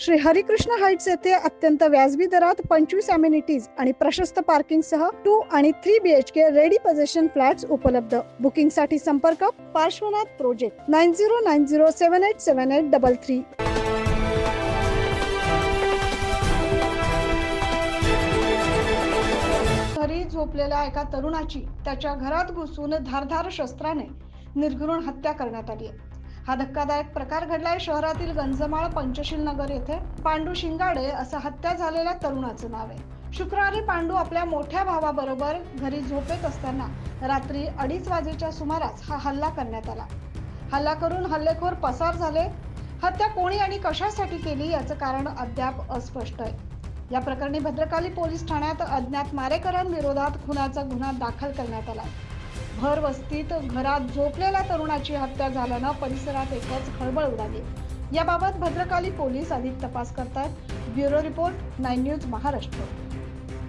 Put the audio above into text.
Shri Harikrishna Heights येथे अत्यंत व्याजबी दरात 25 अमेनिटीज आणि प्रशस्त पार्किंग सह 2 आणि 3 BHK रेडी पोझिशन फ्लॅट्स उपलब्ध. बुकिंग साठी संपर्क पार्श्वनाथ प्रोजेक्ट 9090787833. घरी झोपलेल्या एका तरुणाची त्याच्या घरात घुसून धारधार शस्त्राने निर्घृण हत्या करण्यात आली आहे. हा धक्कादायक प्रकार घडलाय शहरातील गंजमाळ पंचशील नगर येथे. पांडू शिंगाडे असं हत्या झालेल्या तरुणाचं नाव आहे. शुक्रवारी पांडू आपल्या मोठ्या भावाबरोबर घरी झोपेत असताना रात्री 2:30 वाजेच्या सुमारास हा हल्ला करण्यात आला. हल्ला करून हल्लेखोर पसार झाले. हत्या कोणी आणि कशासाठी केली याचं कारण अद्याप अस्पष्ट आहे. या प्रकरणी भद्रकाली पोलीस ठाण्यात अज्ञात मारेकरांविरोधात खुनाचा गुन्हा दाखल करण्यात आला. भर वस्तीत घरात झोपलेल्या तरुणाची हत्या झाल्यानं परिसरात एकच खळबळ उडाली. याबाबत भद्रकाली पोलीस अधिक तपास करतात. Bureau report 9 news Maharashtra.